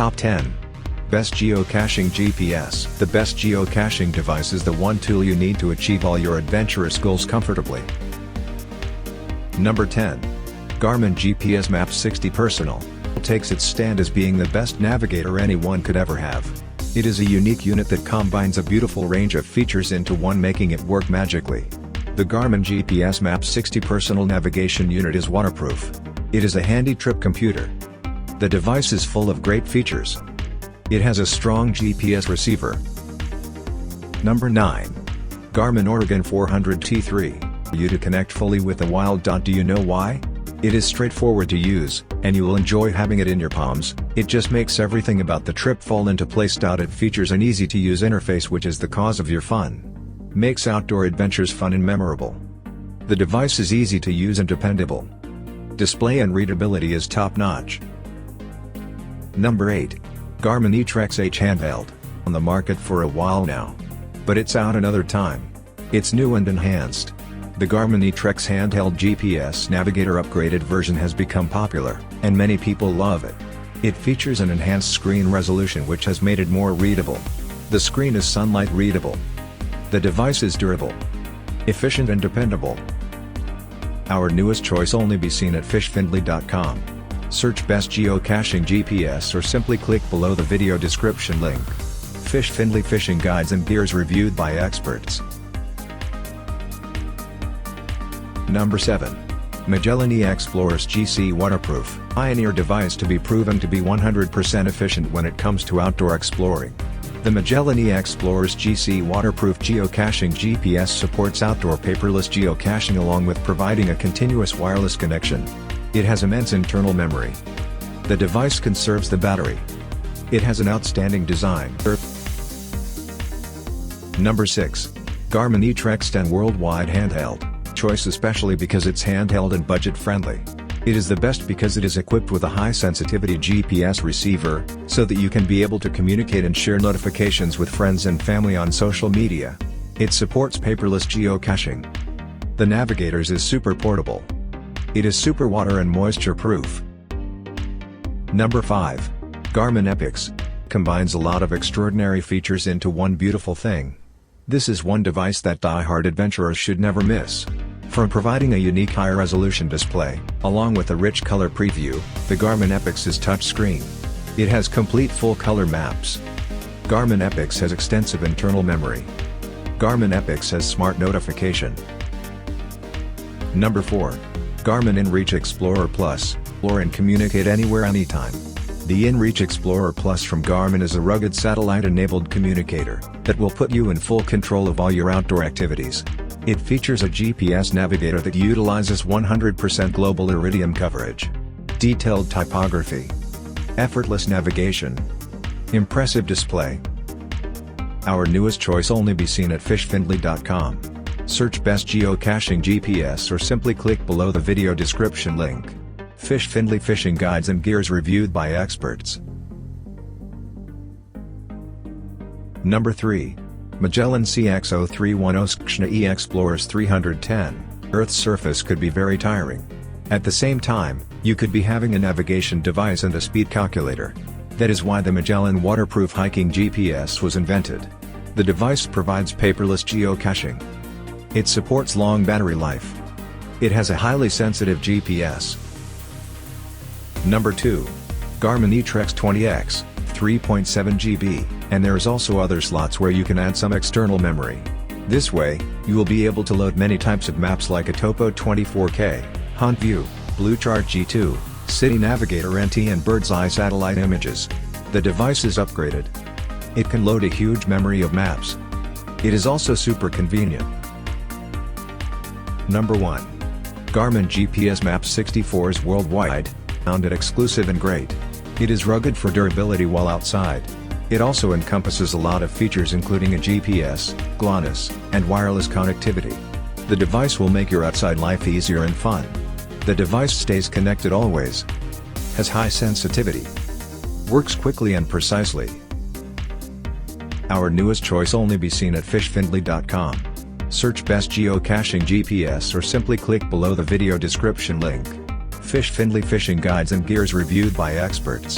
Top 10. Best Geocaching GPS. The best geocaching device is the one tool you need to achieve all your adventurous goals comfortably. Number 10. Garmin GPSMAP 60 Personal. It takes its stand as being the best navigator anyone could ever have. It is a unique unit that combines a beautiful range of features into one, making it work magically. The Garmin GPSMAP 60 Personal Navigation Unit is waterproof. It is a handy trip computer. The device is full of great features. It has a strong GPS receiver. Number 9. Garmin Oregon 400T3. You to connect fully with the wild. Do you know why? It is straightforward to use, and you will enjoy having it in your palms. It just makes everything about the trip fall into place. It features an easy-to-use interface, which is the cause of your fun. Makes outdoor adventures fun and memorable. The device is easy to use and dependable. Display and readability is top-notch. Number 8. Garmin eTrex H Handheld. On the market for a while now. But it's out another time. It's new and enhanced. The Garmin eTrex Handheld GPS Navigator upgraded version has become popular, and many people love it. It features an enhanced screen resolution which has made it more readable. The screen is sunlight readable. The device is durable, efficient and dependable. Our newest choice only be seen at fishfindly.com. Search Best Geocaching GPS or simply click below the video description link. Fishfindly fishing guides and gears reviewed by experts. Number 7. Magellan eXplorist GC Waterproof. Pioneer device to be proven to be 100% efficient when it comes to outdoor exploring. The Magellan eXplorist GC Waterproof Geocaching GPS supports outdoor paperless geocaching along with providing a continuous wireless connection. It has immense internal memory. The device conserves the battery. It has an outstanding design. Number 6. Garmin eTrex 10 Worldwide Handheld. Choice especially because it's handheld and budget-friendly. It is the best because it is equipped with a high-sensitivity GPS receiver, so that you can be able to communicate and share notifications with friends and family on social media. It supports paperless geocaching. The Navigators is super portable. It is super water and moisture proof. Number 5. Garmin Epix. Combines a lot of extraordinary features into one beautiful thing. This is one device that die-hard adventurers should never miss. From providing a unique high-resolution display, along with a rich color preview, the Garmin Epix is touchscreen. It has complete full-color maps. Garmin Epix has extensive internal memory. Garmin Epix has smart notification. Number 4. Garmin Inreach Explorer Plus. Explore and communicate anywhere anytime. The Inreach Explorer Plus from Garmin is a rugged satellite-enabled communicator that will put you in full control of all your outdoor activities. It features a GPS navigator that utilizes 100% global iridium coverage, detailed typography, effortless navigation, impressive display. Our newest choice only be seen at fishfindly.com. Search Best Geocaching GPS or simply click below the video description link. Fishfindly fishing guides and gears reviewed by experts. Number 3. Magellan CX0310 Skshna eXplorist 310. Earth's surface could be very tiring. At the same time, you could be having a navigation device and a speed calculator. That is why the Magellan Waterproof Hiking GPS was invented. The device provides paperless geocaching. It supports long battery life. It has a highly sensitive GPS. Number 2. Garmin eTrex 20X, 3.7 GB, and there is also other slots where you can add some external memory. This way, you will be able to load many types of maps like a Topo 24K, Hunt View, BlueChart G2, City Navigator NT and Bird's Eye satellite images. The device is upgraded. It can load a huge memory of maps. It is also super convenient. Number 1. Garmin GPSMAP 64s Worldwide. Found it exclusive and great. It is rugged for durability while outside. It also encompasses a lot of features including a GPS, GLONASS, and wireless connectivity. The device will make your outside life easier and fun. The device stays connected always. Has high sensitivity. Works quickly and precisely. Our newest choice only be seen at fishfindly.com. Search Best Geocaching GPS or simply click below the video description link. Fishfindly fishing guides and gears reviewed by experts.